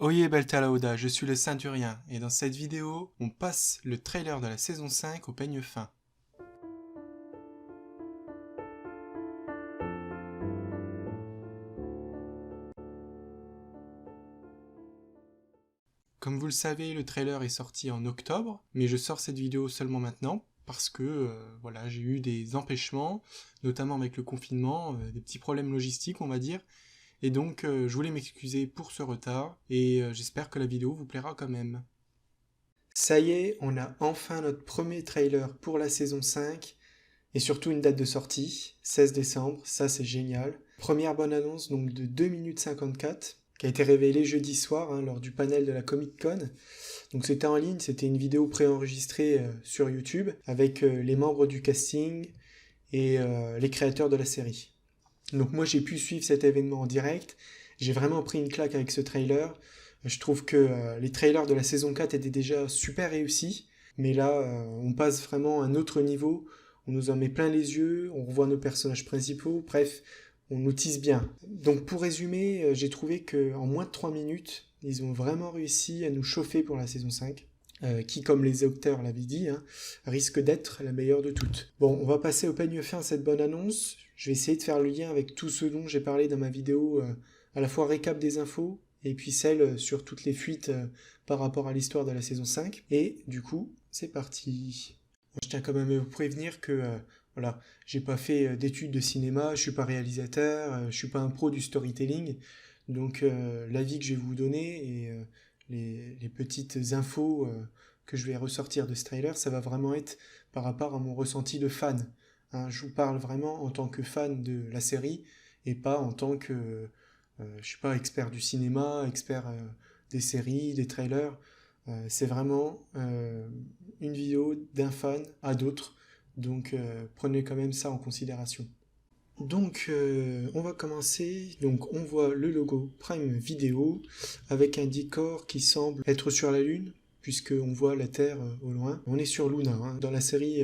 Oye Beltalauda, je suis le Ceinturien, et dans cette vidéo, on passe le trailer de la saison 5 au peigne fin. Comme vous le savez, le trailer est sorti en octobre, mais je sors cette vidéo seulement maintenant, parce que voilà, j'ai eu des empêchements, notamment avec le confinement, des petits problèmes logistiques on va dire, et donc je voulais m'excuser pour ce retard, et j'espère que la vidéo vous plaira quand même. Ça y est, on a enfin notre premier trailer pour la saison 5, et surtout une date de sortie, 16 décembre, ça c'est génial. Première bonne annonce donc de 2 minutes 54, qui a été révélée jeudi soir lors du panel de la Comic Con. Donc c'était en ligne, c'était une vidéo préenregistrée sur YouTube avec les membres du casting et les créateurs de la série. Donc moi j'ai pu suivre cet événement en direct, j'ai vraiment pris une claque avec ce trailer. Je trouve que les trailers de la saison 4 étaient déjà super réussis, mais là on passe vraiment à un autre niveau, on nous en met plein les yeux, on revoit nos personnages principaux, bref, on nous tease bien. Donc pour résumer, j'ai trouvé qu'en moins de 3 minutes, ils ont vraiment réussi à nous chauffer pour la saison 5. Qui, comme les auteurs l'avaient dit, risque d'être la meilleure de toutes. Bon, on va passer au peigne fin à cette bonne annonce. Je vais essayer de faire le lien avec tout ce dont j'ai parlé dans ma vidéo, à la fois récap des infos, et puis celle sur toutes les fuites par rapport à l'histoire de la saison 5. Et du coup, c'est parti. Je tiens quand même à vous prévenir que voilà, j'ai pas fait d'études de cinéma, je suis pas réalisateur, je suis pas un pro du storytelling, donc l'avis que je vais vous donner et les petites infos que je vais ressortir de ce trailer, ça va vraiment être par rapport à mon ressenti de fan. Je vous parle vraiment en tant que fan de la série et pas en tant que, je suis pas expert du cinéma, expert des séries, des trailers. C'est vraiment une vidéo d'un fan à d'autres, donc prenez quand même ça en considération. Donc on va commencer, donc on voit le logo Prime Video avec un décor qui semble être sur la Lune, puisqu'on voit la Terre au loin. On est sur Luna, dans la série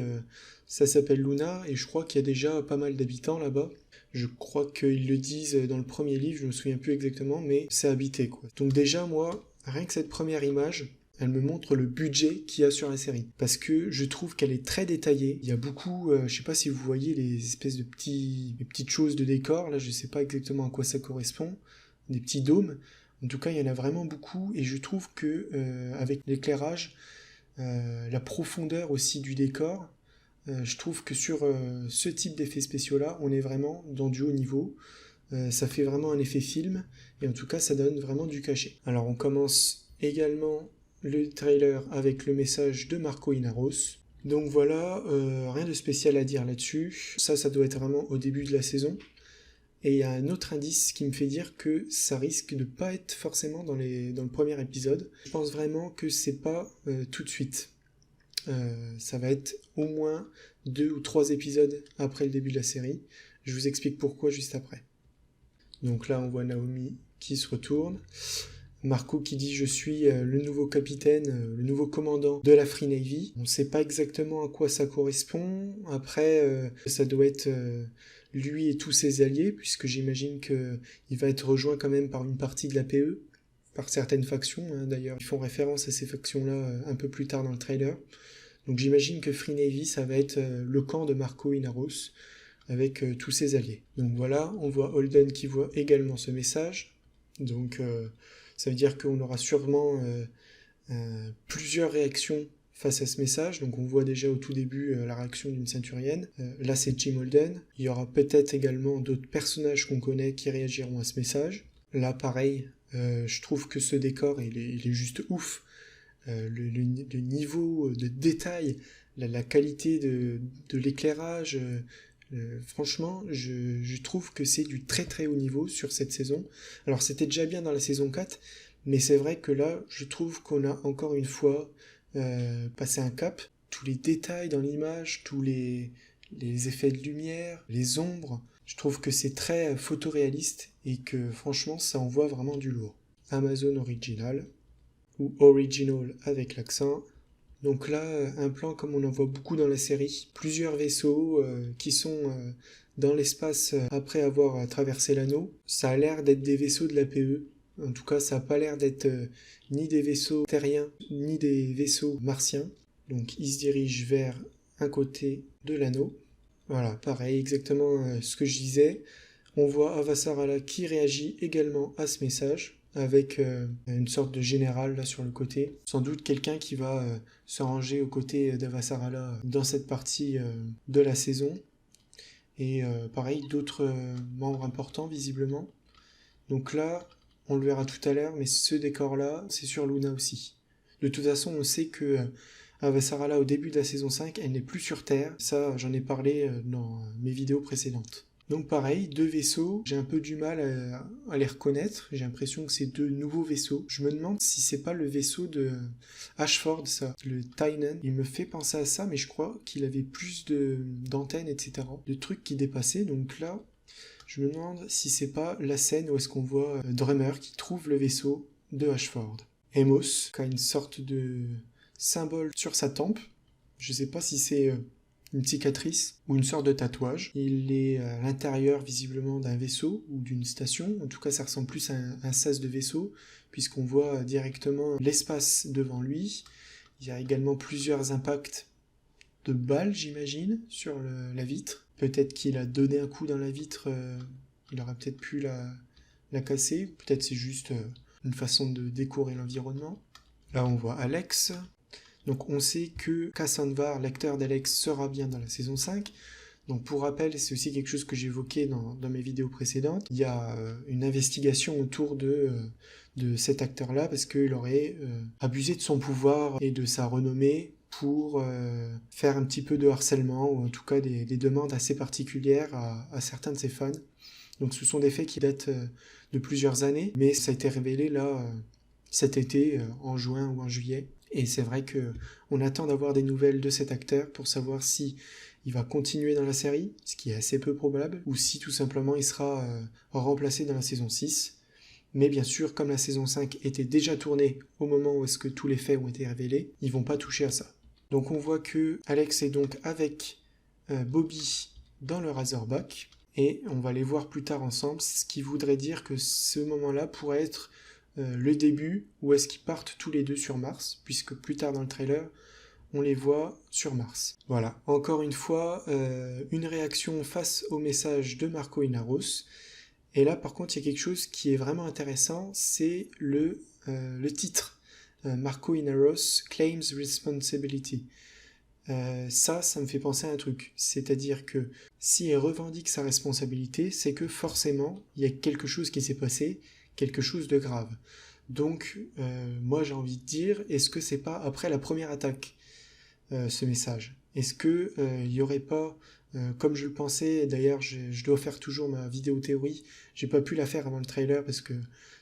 ça s'appelle Luna, et je crois qu'il y a déjà pas mal d'habitants là-bas. Je crois qu'ils le disent dans le premier livre, je me souviens plus exactement, mais c'est habité quoi. Donc déjà moi, rien que cette première image, elle me montre le budget qu'il y a sur la série. Parce que je trouve qu'elle est très détaillée. Il y a beaucoup, je sais pas si vous voyez les espèces de petites choses de décor, là je sais pas exactement à quoi ça correspond, des petits dômes. En tout cas, il y en a vraiment beaucoup et je trouve que avec l'éclairage, la profondeur aussi du décor, je trouve que sur ce type d'effets spéciaux là, on est vraiment dans du haut niveau. Ça fait vraiment un effet film et en tout cas ça donne vraiment du cachet. Alors on commence également le trailer avec le message de Marco Inaros. Donc voilà, rien de spécial à dire là-dessus. Ça doit être vraiment au début de la saison. Et il y a un autre indice qui me fait dire que ça risque de pas être forcément dans le premier épisode. Je pense vraiment que c'est pas tout de suite. Ça va être au moins 2 ou 3 épisodes après le début de la série. Je vous explique pourquoi juste après. Donc là, on voit Naomi qui se retourne. Marco qui dit je suis le nouveau capitaine, le nouveau commandant de la Free Navy. On ne sait pas exactement à quoi ça correspond. Après, ça doit être lui et tous ses alliés, puisque j'imagine qu'il va être rejoint quand même par une partie de la PE, par certaines factions. D'ailleurs, ils font référence à ces factions-là un peu plus tard dans le trailer. Donc j'imagine que Free Navy, ça va être le camp de Marco Inaros, avec tous ses alliés. Donc voilà, on voit Holden qui voit également ce message. Donc ça veut dire qu'on aura sûrement plusieurs réactions face à ce message. Donc on voit déjà au tout début la réaction d'une ceinturienne. Là c'est Jim Holden. Il y aura peut-être également d'autres personnages qu'on connaît qui réagiront à ce message. Là pareil, je trouve que ce décor il est juste ouf. Le niveau de détail, la qualité de l'éclairage, franchement, je trouve que c'est du très très haut niveau sur cette saison. Alors c'était déjà bien dans la saison 4, mais c'est vrai que là, je trouve qu'on a encore une fois passé un cap. Tous les détails dans l'image, tous les effets de lumière, les ombres, je trouve que c'est très photoréaliste et que franchement, ça envoie vraiment du lourd. Amazon Original, ou Original avec l'accent. Donc là, un plan comme on en voit beaucoup dans la série. Plusieurs vaisseaux qui sont dans l'espace après avoir traversé l'anneau. Ça a l'air d'être des vaisseaux de la PE. En tout cas, ça n'a pas l'air d'être ni des vaisseaux terriens, ni des vaisseaux martiens. Donc ils se dirigent vers un côté de l'anneau. Voilà, pareil, exactement ce que je disais. On voit Avasarala qui réagit également à ce message, avec une sorte de général là sur le côté. Sans doute quelqu'un qui va se ranger aux côtés d'Avasarala dans cette partie de la saison. Et pareil, d'autres membres importants visiblement. Donc là, on le verra tout à l'heure, mais ce décor-là, c'est sur Luna aussi. De toute façon, on sait que Avasarala, au début de la saison 5, elle n'est plus sur Terre. Ça, j'en ai parlé dans mes vidéos précédentes. Donc pareil, 2 vaisseaux, j'ai un peu du mal à les reconnaître, j'ai l'impression que c'est 2 nouveaux vaisseaux. Je me demande si c'est pas le vaisseau de Ashford, ça, le Tynan. Il me fait penser à ça, mais je crois qu'il avait plus d'antennes, etc. De trucs qui dépassaient, donc là, je me demande si c'est pas la scène où est-ce qu'on voit Drummer qui trouve le vaisseau de Ashford. Amos, qui a une sorte de symbole sur sa tempe, je sais pas si c'est une cicatrice ou une sorte de tatouage. Il est à l'intérieur visiblement d'un vaisseau ou d'une station. En tout cas, ça ressemble plus à un sas de vaisseau puisqu'on voit directement l'espace devant lui. Il y a également plusieurs impacts de balles, j'imagine, sur la vitre. Peut-être qu'il a donné un coup dans la vitre, il aurait peut-être pu la casser. Peut-être c'est juste une façon de décorer l'environnement. Là, on voit Alex. Donc on sait que Kassanvar, l'acteur d'Alex, sera bien dans la saison 5. Donc pour rappel, c'est aussi quelque chose que j'évoquais dans mes vidéos précédentes. Il y a une investigation autour de cet acteur-là parce qu'il aurait abusé de son pouvoir et de sa renommée pour faire un petit peu de harcèlement ou en tout cas des demandes assez particulières à certains de ses fans. Donc ce sont des faits qui datent de plusieurs années, mais ça a été révélé là cet été, en juin ou en juillet. Et c'est vrai que on attend d'avoir des nouvelles de cet acteur pour savoir si il va continuer dans la série, ce qui est assez peu probable, ou si tout simplement il sera remplacé dans la saison 6. Mais bien sûr, comme la saison 5 était déjà tournée au moment où est-ce que tous les faits ont été révélés, ils vont pas toucher à ça. Donc on voit que Alex est donc avec Bobby dans le Razorback, et on va les voir plus tard ensemble, ce qui voudrait dire que ce moment-là pourrait être le début où est-ce qu'ils partent tous les deux sur Mars, puisque plus tard dans le trailer, on les voit sur Mars. Voilà, encore une fois, une réaction face au message de Marco Inaros. Et là, par contre, il y a quelque chose qui est vraiment intéressant, c'est le titre. Marco Inaros claims responsibility. Ça me fait penser à un truc. C'est-à-dire que si elle revendique sa responsabilité, c'est que forcément, il y a quelque chose qui s'est passé, quelque chose de grave. Donc, moi j'ai envie de dire, est-ce que c'est pas après la première attaque, ce message? Est-ce que il y aurait pas, comme je le pensais, d'ailleurs je dois faire toujours ma vidéo théorie, j'ai pas pu la faire avant le trailer parce que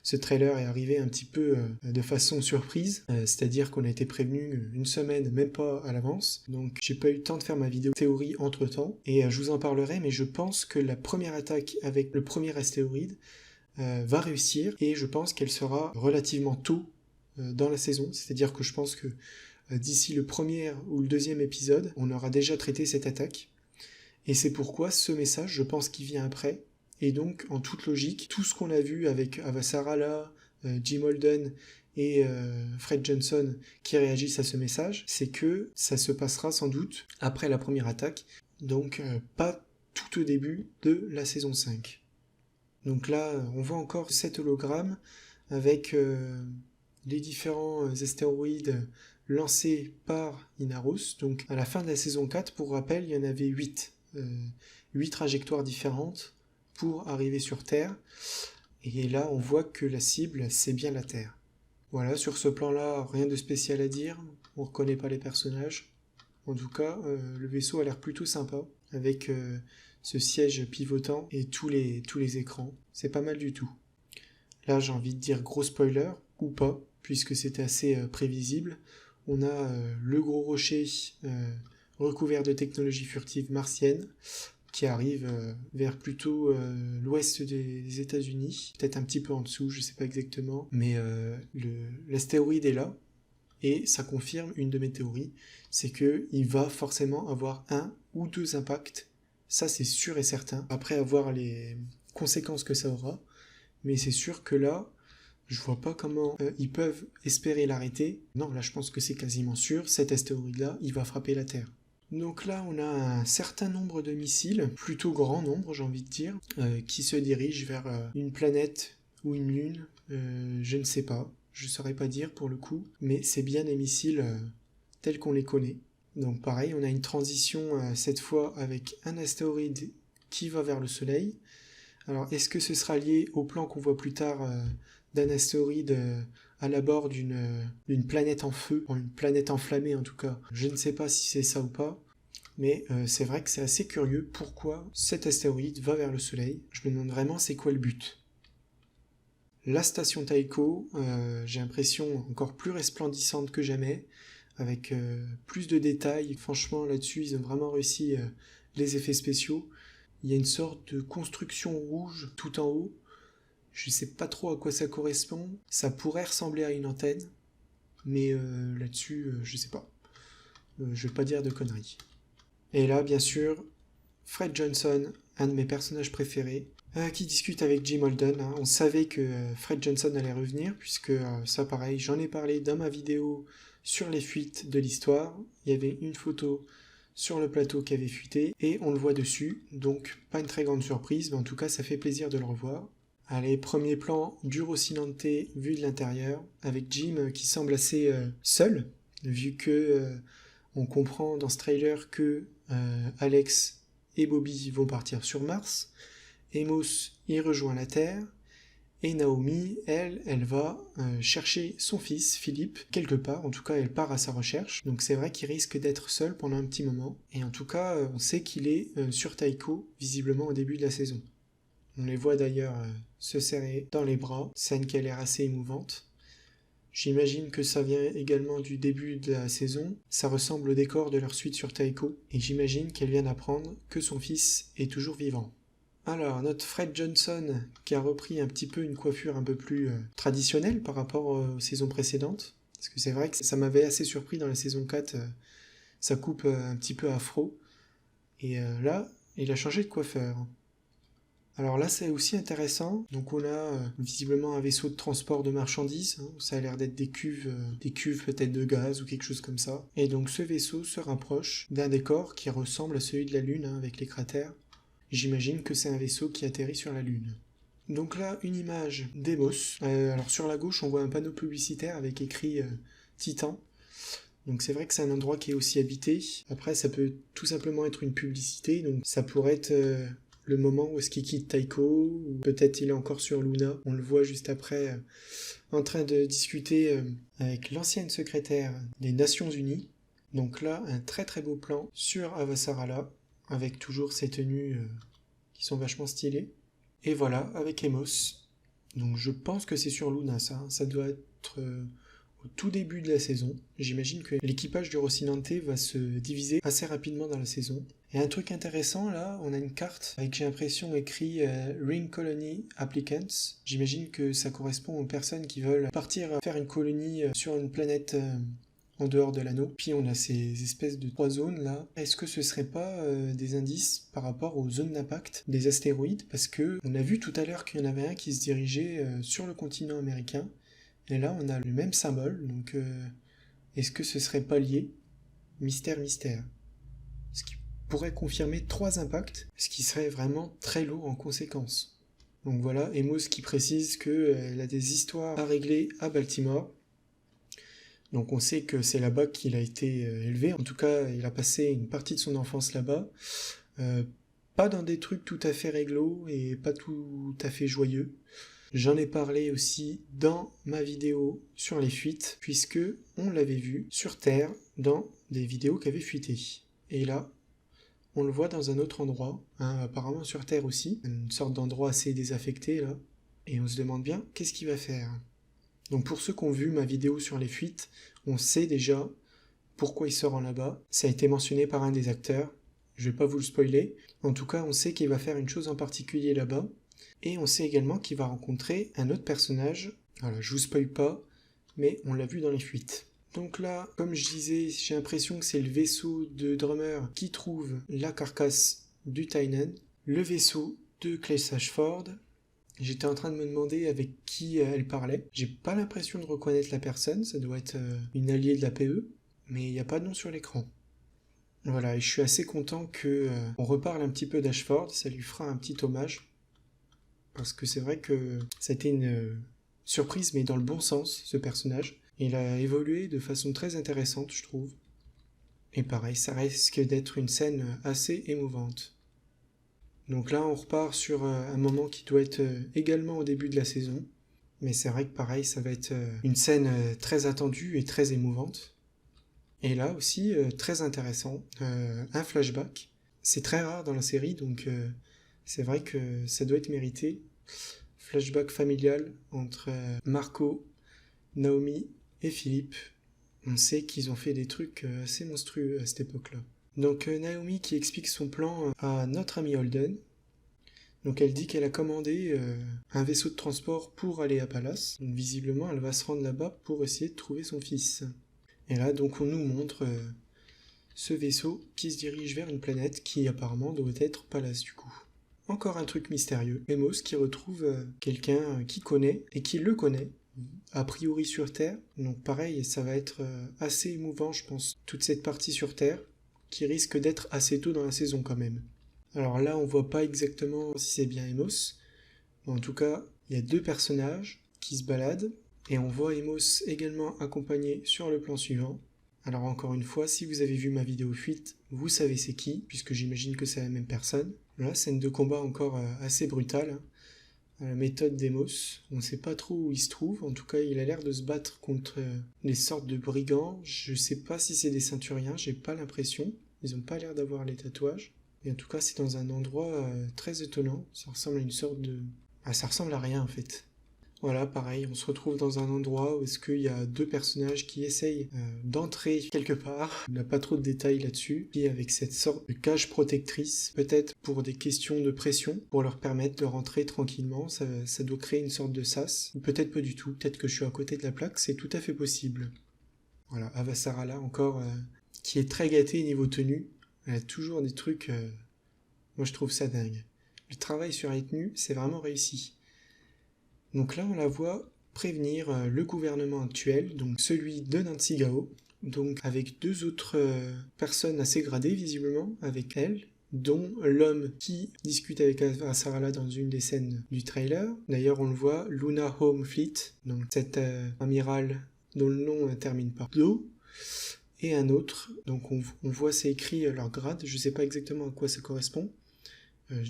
ce trailer est arrivé un petit peu de façon surprise, c'est-à-dire qu'on a été prévenu une semaine, même pas à l'avance, donc j'ai pas eu le temps de faire ma vidéo théorie entre temps, et je vous en parlerai, mais je pense que la première attaque avec le premier astéroïde va réussir, et je pense qu'elle sera relativement tôt dans la saison, c'est-à-dire que je pense que d'ici le premier ou le deuxième épisode, on aura déjà traité cette attaque, et c'est pourquoi ce message, je pense qu'il vient après, et donc en toute logique, tout ce qu'on a vu avec Avasarala, Jim Holden et Fred Johnson qui réagissent à ce message, c'est que ça se passera sans doute après la première attaque, donc pas tout au début de la saison 5. Donc là, on voit encore cet hologramme avec les différents astéroïdes lancés par Inaros. Donc à la fin de la saison 4, pour rappel, il y en avait 8. 8 trajectoires différentes pour arriver sur Terre. Et là, on voit que la cible, c'est bien la Terre. Voilà, sur ce plan-là, rien de spécial à dire. On ne reconnaît pas les personnages. En tout cas, le vaisseau a l'air plutôt sympa, avec ce siège pivotant et tous les écrans. C'est pas mal du tout. Là, j'ai envie de dire gros spoiler, ou pas, puisque c'était assez prévisible. On a le gros rocher recouvert de technologie furtive martienne, qui arrive vers plutôt l'ouest des États-Unis, peut-être un petit peu en dessous, je sais pas exactement, mais l'astéroïde est là, et ça confirme une de mes théories, c'est qu'il va forcément avoir un ou deux impacts, ça c'est sûr et certain, après avoir les conséquences que ça aura, mais c'est sûr que là, Je vois pas comment ils peuvent espérer l'arrêter. Non, là je pense que c'est quasiment sûr, cet astéroïde-là, il va frapper la Terre. Donc là, on a un certain nombre de missiles, plutôt grand nombre, j'ai envie de dire, qui se dirigent vers une planète ou une lune, je ne sais pas, je saurais pas dire pour le coup, mais c'est bien des missiles tels qu'on les connaît. Donc pareil, on a une transition cette fois avec un astéroïde qui va vers le Soleil. Alors est-ce que ce sera lié au plan qu'on voit plus tard d'un astéroïde à l'abord d'une planète en feu, une planète enflammée en tout cas. Je ne sais pas si c'est ça ou pas, mais c'est vrai que c'est assez curieux pourquoi cet astéroïde va vers le Soleil. Je me demande vraiment c'est quoi le but. La station Taiko, j'ai l'impression encore plus resplendissante que jamais, avec plus de détails. Franchement là-dessus ils ont vraiment réussi les effets spéciaux. Il y a une sorte de construction rouge tout en haut. Je ne sais pas trop à quoi ça correspond. Ça pourrait ressembler à une antenne, mais là-dessus, je sais pas. Je vais pas dire de conneries. Et là, bien sûr, Fred Johnson, un de mes personnages préférés, qui discute avec Jim Holden. Hein. On savait que Fred Johnson allait revenir, puisque ça, pareil, j'en ai parlé dans ma vidéo sur les fuites de l'histoire. Il y avait une photo sur le plateau qui avait fuité, et on le voit dessus, donc pas une très grande surprise, mais en tout cas ça fait plaisir de le revoir. Allez, premier plan du Rocinante vu de l'intérieur, avec Jim qui semble assez seul, vu que on comprend dans ce trailer que Alex et Bobby vont partir sur Mars, Amos y rejoint la Terre, et Naomi, elle va chercher son fils, Philippe, quelque part. En tout cas, elle part à sa recherche. Donc c'est vrai qu'il risque d'être seul pendant un petit moment. Et en tout cas, on sait qu'il est sur Taiko, visiblement au début de la saison. On les voit d'ailleurs se serrer dans les bras, scène qui a l'air assez émouvante. J'imagine que ça vient également du début de la saison. Ça ressemble au décor de leur suite sur Taiko. Et j'imagine qu'elle vient d'apprendre que son fils est toujours vivant. Alors, notre Fred Johnson, qui a repris un petit peu une coiffure un peu plus traditionnelle par rapport aux saisons précédentes. Parce que c'est vrai que ça m'avait assez surpris dans la saison 4, sa coupe un petit peu afro. Et là, il a changé de coiffeur. Alors là, c'est aussi intéressant. Donc on a visiblement un vaisseau de transport de marchandises. Hein. Ça a l'air d'être des cuves peut-être de gaz ou quelque chose comme ça. Et donc ce vaisseau se rapproche d'un décor qui ressemble à celui de la Lune, hein, avec les cratères. J'imagine que c'est un vaisseau qui atterrit sur la Lune. Donc là, une image d'Emos. Alors sur la gauche, on voit un panneau publicitaire avec écrit Titan. Donc c'est vrai que c'est un endroit qui est aussi habité. Après, ça peut tout simplement être une publicité. Donc ça pourrait être le moment où est-ce qu'il quitte Taiko, ou peut-être il est encore sur Luna. On le voit juste après en train de discuter avec l'ancienne secrétaire des Nations Unies. Donc là, un très très beau plan sur Avasarala, avec toujours ces tenues qui sont vachement stylées. Et voilà, avec Amos. Donc je pense que c'est sur Luna ça. Ça doit être au tout début de la saison. J'imagine que l'équipage du Rocinante va se diviser assez rapidement dans la saison. Et un truc intéressant là, on a une carte avec, j'ai l'impression, écrit Ring Colony Applicants. J'imagine que ça correspond aux personnes qui veulent partir faire une colonie sur une planète en dehors de l'anneau. Puis on a ces espèces de 3 zones là. Est-ce que ce serait pas des indices par rapport aux zones d'impact des astéroïdes? Parce que on a vu tout à l'heure qu'il y en avait un qui se dirigeait sur le continent américain. Et là on a le même symbole. Donc est-ce que ce serait pas lié? Mystère, mystère. Ce qui pourrait confirmer 3 impacts, ce qui serait vraiment très lourd en conséquence. Donc voilà, Amos qui précise qu'elle a des histoires à régler à Baltimore. Donc on sait que c'est là-bas qu'il a été élevé. En tout cas, il a passé une partie de son enfance là-bas. Pas dans des trucs tout à fait réglo et pas tout à fait joyeux. J'en ai parlé aussi dans ma vidéo sur les fuites, puisque on l'avait vu sur Terre dans des vidéos qui avaient fuité. Et là, on le voit dans un autre endroit, hein, apparemment sur Terre aussi, une sorte d'endroit assez désaffecté là. Et on se demande bien qu'est-ce qu'il va faire. Donc pour ceux qui ont vu ma vidéo sur les fuites, on sait déjà pourquoi il se rend là-bas. Ça a été mentionné par un des acteurs. Je vais pas vous le spoiler. En tout cas, on sait qu'il va faire une chose en particulier là-bas. Et on sait également qu'il va rencontrer un autre personnage. Voilà, je vous spoil pas, mais on l'a vu dans les fuites. Donc là, comme je disais, j'ai l'impression que c'est le vaisseau de Drummer qui trouve la carcasse du Tynan, le vaisseau de Clay Sashford, J'étais en train de me demander avec qui elle parlait. J'ai pas l'impression de reconnaître la personne, ça doit être une alliée de la PE, mais il n'y a pas de nom sur l'écran. Voilà, et je suis assez content que on reparle un petit peu d'Ashford, ça lui fera un petit hommage, parce que c'est vrai que ça a été une surprise, mais dans le bon sens, ce personnage. Il a évolué de façon très intéressante, je trouve. Et pareil, ça risque d'être une scène assez émouvante. Donc là, on repart sur un moment qui doit être également au début de la saison. Mais c'est vrai que pareil, ça va être une scène très attendue et très émouvante. Et là aussi, très intéressant, un flashback. C'est très rare dans la série, donc c'est vrai que ça doit être mérité. Flashback familial entre Marco, Naomi et Philippe. On sait qu'ils ont fait des trucs assez monstrueux à cette époque-là. Donc Naomi qui explique son plan à notre amie Holden. Donc elle dit qu'elle a commandé un vaisseau de transport pour aller à Pallas. Donc, visiblement, elle va se rendre là-bas pour essayer de trouver son fils. Et là, donc, on nous montre ce vaisseau qui se dirige vers une planète qui apparemment doit être Pallas du coup. Encore un truc mystérieux. Amos qui retrouve quelqu'un qu'il connaît et qui le connaît, a priori sur Terre. Donc pareil, ça va être assez émouvant, je pense, toute cette partie sur Terre, qui risque d'être assez tôt dans la saison quand même. Alors là, on voit pas exactement si c'est bien Amos, mais en tout cas, il y a deux personnages qui se baladent, et on voit Amos également accompagné sur le plan suivant. Alors encore une fois, si vous avez vu ma vidéo fuite, vous savez c'est qui, puisque j'imagine que c'est la même personne. Là, scène de combat encore assez brutale, hein. La méthode d'Emos, on ne sait pas trop où il se trouve, en tout cas il a l'air de se battre contre des sortes de brigands, je sais pas si c'est des ceinturiens, j'ai pas l'impression, ils ont pas l'air d'avoir les tatouages, et en tout cas c'est dans un endroit très étonnant, ça ressemble à une sorte de... Ah, ça ressemble à rien en fait. Voilà, pareil, on se retrouve dans un endroit où est-ce qu'il y a deux personnages qui essayent d'entrer quelque part. On n'a pas trop de détails là-dessus. Et avec cette sorte de cage protectrice, peut-être pour des questions de pression, pour leur permettre de rentrer tranquillement, ça doit créer une sorte de sas. Ou peut-être pas du tout, peut-être que je suis à côté de la plaque, c'est tout à fait possible. Voilà, Avasarala encore, qui est très gâtée niveau tenue. Elle a toujours des trucs... Moi je trouve ça dingue. Le travail sur les tenues, c'est vraiment réussi. Donc là, on la voit prévenir le gouvernement actuel, donc celui de Nancy Gao, donc avec deux autres personnes assez gradées visiblement avec elle, dont l'homme qui discute avec Avasarala dans une des scènes du trailer. D'ailleurs, on le voit, Luna Home Fleet, donc cet amiral dont le nom termine par Do, et un autre, donc on voit c'est écrit leur grade, je ne sais pas exactement à quoi ça correspond.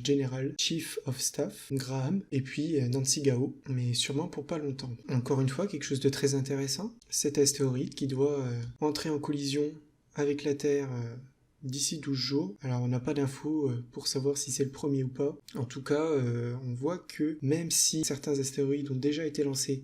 General Chief of Staff, Graham, et puis Nancy Gao, mais sûrement pour pas longtemps. Encore une fois, quelque chose de très intéressant, cet astéroïde qui doit entrer en collision avec la Terre d'ici 12 jours. Alors on n'a pas d'infos pour savoir si c'est le premier ou pas. En tout cas, on voit que même si certains astéroïdes ont déjà été lancés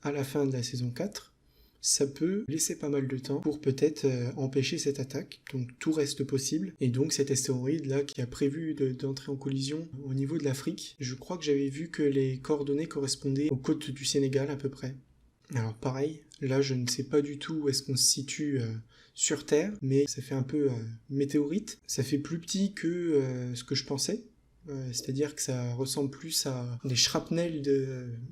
à la fin de la saison 4, ça peut laisser pas mal de temps pour peut-être empêcher cette attaque. Donc tout reste possible. Et donc cet astéroïde là qui a prévu d'entrer en collision au niveau de l'Afrique, je crois que j'avais vu que les coordonnées correspondaient aux côtes du Sénégal à peu près. Alors pareil, là je ne sais pas du tout où est-ce qu'on se situe sur Terre, mais ça fait un peu météorite. Ça fait plus petit que ce que je pensais. C'est-à-dire que ça ressemble plus à des shrapnels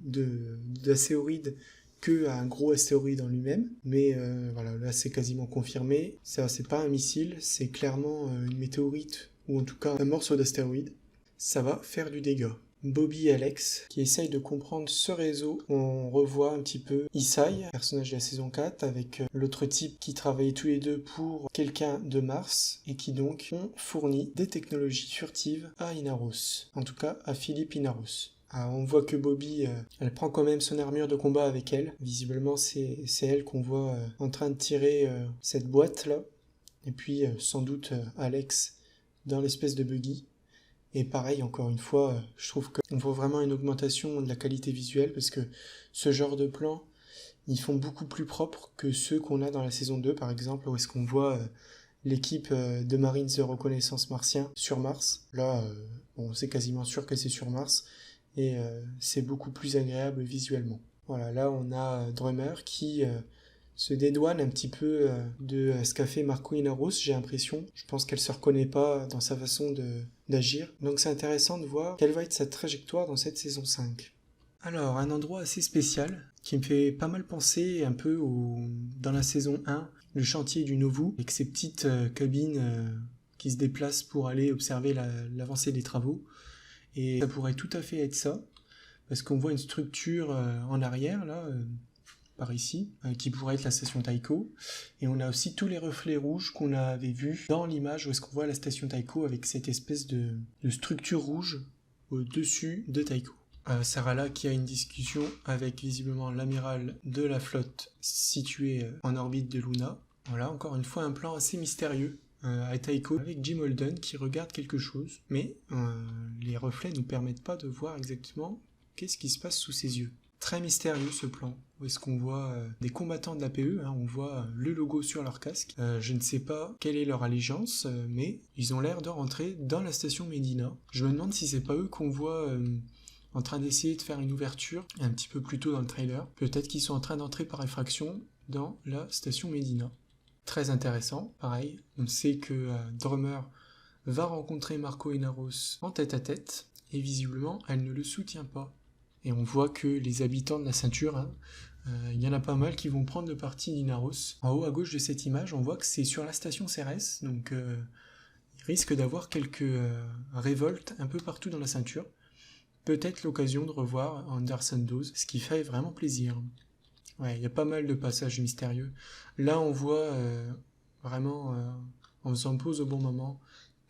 d'astéroïdes que à un gros astéroïde en lui-même, mais voilà, là c'est quasiment confirmé. Ça, c'est pas un missile, c'est clairement une météorite, ou en tout cas un morceau d'astéroïde. Ça va faire du dégât. Bobby et Alex, qui essayent de comprendre ce réseau. On revoit un petit peu Isai, personnage de la saison 4, avec l'autre type qui travaillait tous les deux pour quelqu'un de Mars, et qui donc ont fourni des technologies furtives à Inaros. En tout cas, à Philippe Inaros. On voit que Bobby, elle prend quand même son armure de combat avec elle. Visiblement, c'est elle qu'on voit en train de tirer cette boîte-là. Et puis, sans doute, Alex dans l'espèce de buggy. Et pareil, encore une fois, je trouve qu'on voit vraiment une augmentation de la qualité visuelle parce que ce genre de plans, ils font beaucoup plus propres que ceux qu'on a dans la saison 2, par exemple, où est-ce qu'on voit l'équipe de Marines de reconnaissance martien sur Mars. Là, bon, c'est quasiment sûr que c'est sur Mars. Et c'est beaucoup plus agréable visuellement. Voilà, là on a Drummer qui se dédouane un petit peu de ce qu'a fait Marco Inaros, j'ai l'impression. Je pense qu'elle se reconnaît pas dans sa façon d'agir. Donc c'est intéressant de voir quelle va être sa trajectoire dans cette saison 5. Alors, un endroit assez spécial qui me fait pas mal penser un peu dans la saison 1, le chantier du Nauvoo, avec ces petites cabines qui se déplacent pour aller observer l'avancée des travaux. Et ça pourrait tout à fait être ça, parce qu'on voit une structure en arrière, là, par ici, qui pourrait être la station Taiko. Et on a aussi tous les reflets rouges qu'on avait vus dans l'image où est-ce qu'on voit la station Taiko avec cette espèce de structure rouge au-dessus de Taiko. Sarala qui a une discussion avec visiblement l'amiral de la flotte située en orbite de Luna. Voilà, encore une fois un plan assez mystérieux à Taiko avec Jim Holden qui regarde quelque chose, mais les reflets ne nous permettent pas de voir exactement qu'est-ce qui se passe sous ses yeux. Très mystérieux ce plan, où est-ce qu'on voit des combattants de l'APE, on voit le logo sur leur casque. Je ne sais pas quelle est leur allégeance, mais ils ont l'air de rentrer dans la station Medina. Je me demande si c'est pas eux qu'on voit en train d'essayer de faire une ouverture un petit peu plus tôt dans le trailer. Peut-être qu'ils sont en train d'entrer par effraction dans la station Medina. Très intéressant, pareil. On sait que Drummer va rencontrer Marco Inaros en tête-à-tête, et visiblement, elle ne le soutient pas. Et on voit que les habitants de la ceinture, il y en a pas mal qui vont prendre le parti d'Inaros. En haut à gauche de cette image, on voit que c'est sur la station Ceres, donc il risque d'avoir quelques révoltes un peu partout dans la ceinture. Peut-être l'occasion de revoir Anderson Dawes, ce qui fait vraiment plaisir. Ouais, il y a pas mal de passages mystérieux. Là, on voit vraiment, en faisant pause au bon moment,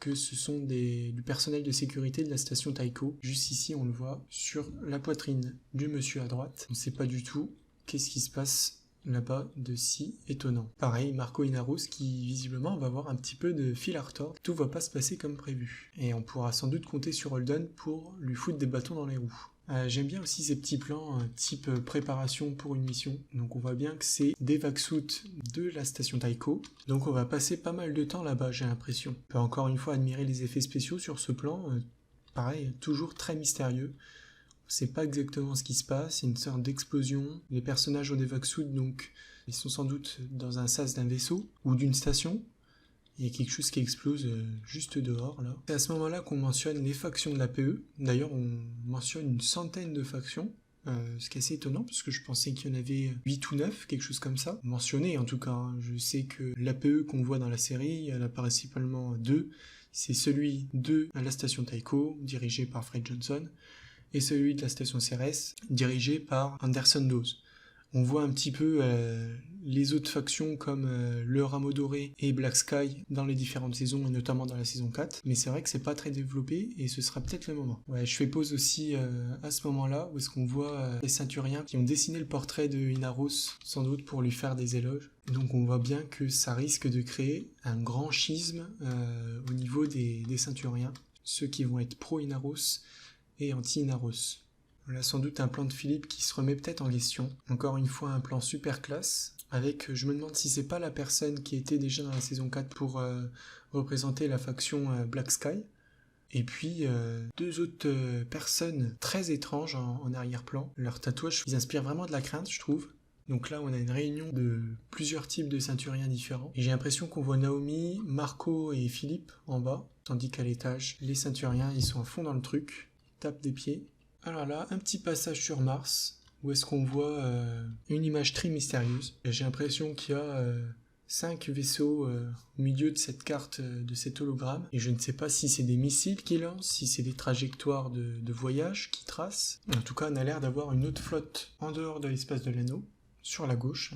que ce sont du personnel de sécurité de la station Taiko. Juste ici, on le voit sur la poitrine du monsieur à droite. On ne sait pas du tout qu'est-ce qui se passe là-bas de si étonnant. Pareil, Marco Inaros qui visiblement va avoir un petit peu de fil à retordre. Tout va pas se passer comme prévu. Et on pourra sans doute compter sur Holden pour lui foutre des bâtons dans les roues. J'aime bien aussi ces petits plans type préparation pour une mission. Donc on voit bien que c'est des vac-suits de la station Taiko. Donc on va passer pas mal de temps là-bas, j'ai l'impression. On peut encore une fois admirer les effets spéciaux sur ce plan. Pareil, toujours très mystérieux. On sait pas exactement ce qui se passe, c'est une sorte d'explosion. Les personnages ont des vac-suits, donc ils sont sans doute dans un sas d'un vaisseau ou d'une station. Il y a quelque chose qui explose juste dehors, là. C'est à ce moment-là qu'on mentionne les factions de l'APE. D'ailleurs, on mentionne une centaine de factions, ce qui est assez étonnant, parce que je pensais qu'il y en avait 8 ou 9, quelque chose comme ça. Mentionné, en tout cas. Je sais que l'APE qu'on voit dans la série, il y en a principalement 2. C'est celui de la station Taiko, dirigé par Fred Johnson, et celui de la station Ceres, dirigé par Anderson Dawes. On voit un petit peu les autres factions comme le Rameau Doré et Black Sky dans les différentes saisons et notamment dans la saison 4, mais c'est vrai que c'est pas très développé et ce sera peut-être le moment. Ouais, je fais pause aussi à ce moment-là où est-ce qu'on voit les ceinturiens qui ont dessiné le portrait de Inaros, sans doute pour lui faire des éloges. Donc on voit bien que ça risque de créer un grand schisme au niveau des ceinturiens, ceux qui vont être pro-Inaros et anti-Inaros. Là, sans doute un plan de Philippe qui se remet peut-être en question. Encore une fois, un plan super classe. Avec, je me demande si c'est pas la personne qui était déjà dans la saison 4 pour représenter la faction Black Sky. Et puis, 2 autres personnes très étranges en arrière-plan. Leurs tatouages, ils inspirent vraiment de la crainte, je trouve. Donc là, on a une réunion de plusieurs types de ceinturiens différents. Et j'ai l'impression qu'on voit Naomi, Marco et Philippe en bas. Tandis qu'à l'étage, les ceinturiens, ils sont à fond dans le truc. Ils tapent des pieds. Alors là, un petit passage sur Mars, où est-ce qu'on voit une image très mystérieuse. J'ai l'impression qu'il y a 5 vaisseaux au milieu de cette carte, de cet hologramme. Et je ne sais pas si c'est des missiles qui lancent, si c'est des trajectoires de voyage qui tracent. En tout cas, on a l'air d'avoir une autre flotte en dehors de l'espace de l'anneau, sur la gauche.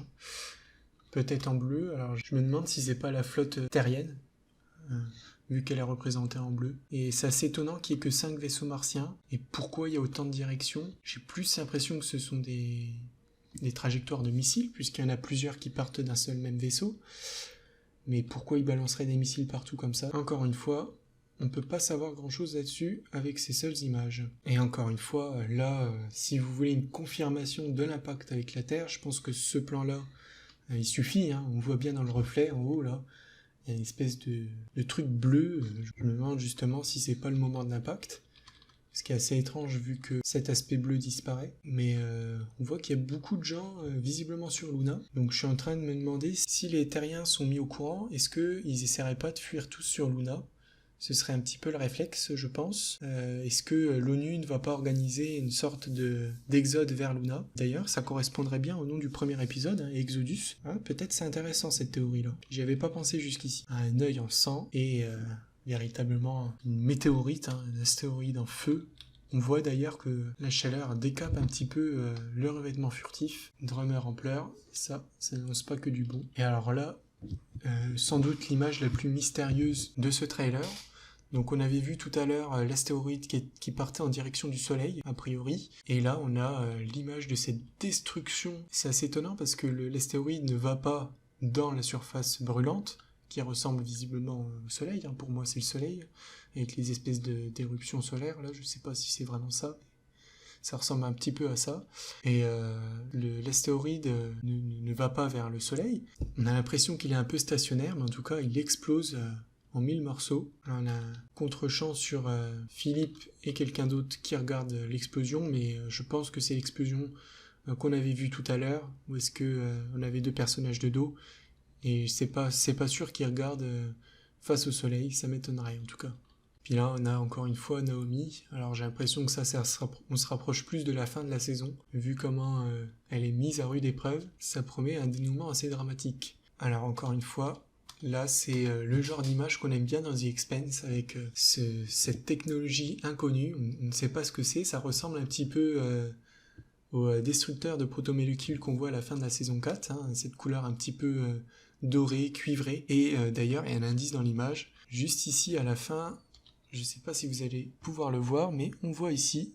Peut-être en bleu, alors je me demande si c'est pas la flotte terrienne. Vu qu'elle est représentée en bleu. Et c'est assez étonnant qu'il n'y ait que 5 vaisseaux martiens. Et pourquoi il y a autant de directions? J'ai plus l'impression que ce sont des trajectoires de missiles, puisqu'il y en a plusieurs qui partent d'un seul même vaisseau. Mais pourquoi ils balanceraient des missiles partout comme ça? Encore une fois, on ne peut pas savoir grand-chose là-dessus avec ces seules images. Et encore une fois, là, si vous voulez une confirmation de l'impact avec la Terre, je pense que ce plan-là, il suffit. On voit bien dans le reflet, en haut, là. Il y a une espèce de truc bleu, je me demande justement si c'est pas le moment de l'impact. Ce qui est assez étrange vu que cet aspect bleu disparaît. Mais on voit qu'il y a beaucoup de gens visiblement sur Luna. Donc je suis en train de me demander si les terriens sont mis au courant, est-ce qu'ils essaieraient pas de fuir tous sur Luna? Ce serait un petit peu le réflexe, je pense. Est-ce que l'ONU ne va pas organiser une sorte d'exode vers Luna? D'ailleurs, ça correspondrait bien au nom du premier épisode, hein, Exodus. Ah, peut-être c'est intéressant cette théorie-là. J'y avais pas pensé jusqu'ici. Un œil en sang et véritablement une météorite, hein, un astéroïde en feu. On voit d'ailleurs que la chaleur décape un petit peu le revêtement furtif. Drummer en pleurs, ça n'annonce pas que du bon. Et alors là, sans doute l'image la plus mystérieuse de ce trailer. Donc on avait vu tout à l'heure l'astéroïde qui partait en direction du Soleil, a priori. Et là on a l'image de cette destruction. C'est assez étonnant parce que l'astéroïde ne va pas dans la surface brûlante, qui ressemble visiblement au Soleil. Hein. Pour moi c'est le Soleil, avec les espèces d'éruptions solaires. Là je sais pas si c'est vraiment ça. Ça ressemble un petit peu à ça. Et l'astéroïde ne va pas vers le Soleil. On a l'impression qu'il est un peu stationnaire, mais en tout cas il explose en 1000 morceaux. Alors, on a un contre-champ sur Philippe et quelqu'un d'autre qui regarde l'explosion, mais je pense que c'est l'explosion qu'on avait vue tout à l'heure, où est-ce que on avait deux personnages de dos, et c'est pas sûr qu'ils regardent face au soleil, ça m'étonnerait en tout cas. Puis là, on a encore une fois Naomi. Alors j'ai l'impression que on se rapproche plus de la fin de la saison, vu comment elle est mise à rude épreuve. Ça promet un dénouement assez dramatique. Alors encore une fois, là, c'est le genre d'image qu'on aime bien dans The Expanse, avec cette technologie inconnue. On ne sait pas ce que c'est. Ça ressemble un petit peu au destructeur de protomolécules qu'on voit à la fin de la saison 4. Hein, cette couleur un petit peu dorée, cuivrée. Et d'ailleurs, il y a un indice dans l'image. Juste ici, à la fin, je ne sais pas si vous allez pouvoir le voir, mais on voit ici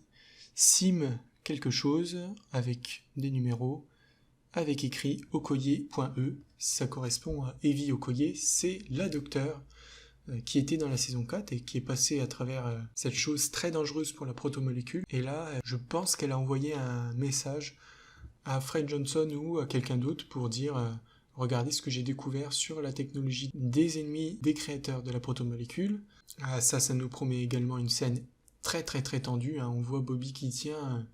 Sim quelque chose, avec des numéros, avec écrit Okoye.e. Ça correspond à Evie Okoye, c'est la docteure qui était dans la saison 4 et qui est passée à travers cette chose très dangereuse pour la protomolécule. Et là, je pense qu'elle a envoyé un message à Fred Johnson ou à quelqu'un d'autre pour dire regardez ce que j'ai découvert sur la technologie des ennemis des créateurs de la protomolécule. Ça nous promet également une scène très très très tendue. Hein. On voit Bobby qui tient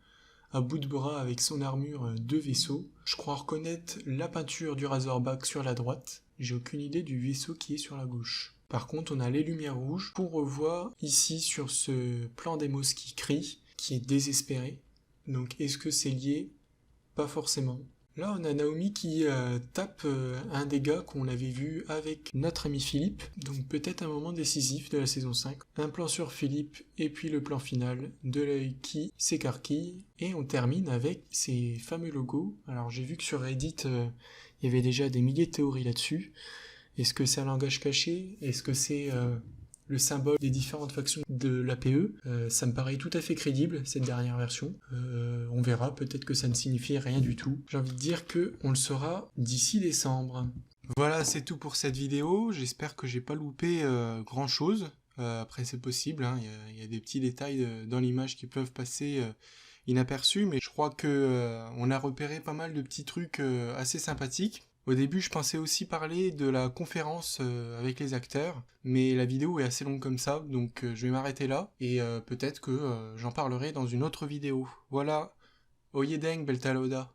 à bout de bras avec son armure de vaisseau. Je crois reconnaître la peinture du Razorback sur la droite. J'ai aucune idée du vaisseau qui est sur la gauche. Par contre, on a les lumières rouges qu'on revoit ici sur ce plan d'Emos qui crie, qui est désespéré. Donc est-ce que c'est lié? Pas forcément. Là, on a Naomi qui tape un des gars qu'on avait vu avec notre ami Philippe, donc peut-être un moment décisif de la saison 5. Un plan sur Philippe et puis le plan final de l'œil qui s'écarquille, et on termine avec ces fameux logos. Alors j'ai vu que sur Reddit, il y avait déjà des milliers de théories là-dessus. Est-ce que c'est un langage caché? Est-ce que c'est le symbole des différentes factions de l'APE? Ça me paraît tout à fait crédible, cette dernière version. On verra, peut-être que ça ne signifie rien du tout. J'ai envie de dire que on le saura d'ici décembre. Voilà, c'est tout pour cette vidéo. J'espère que j'ai pas loupé grand-chose. Après, c'est possible, hein. Il y a des petits détails dans l'image qui peuvent passer inaperçus, mais je crois que on a repéré pas mal de petits trucs assez sympathiques. Au début, je pensais aussi parler de la conférence avec les acteurs, mais la vidéo est assez longue comme ça, donc je vais m'arrêter là, et peut-être que j'en parlerai dans une autre vidéo. Voilà, Oyedeng Beltaloda.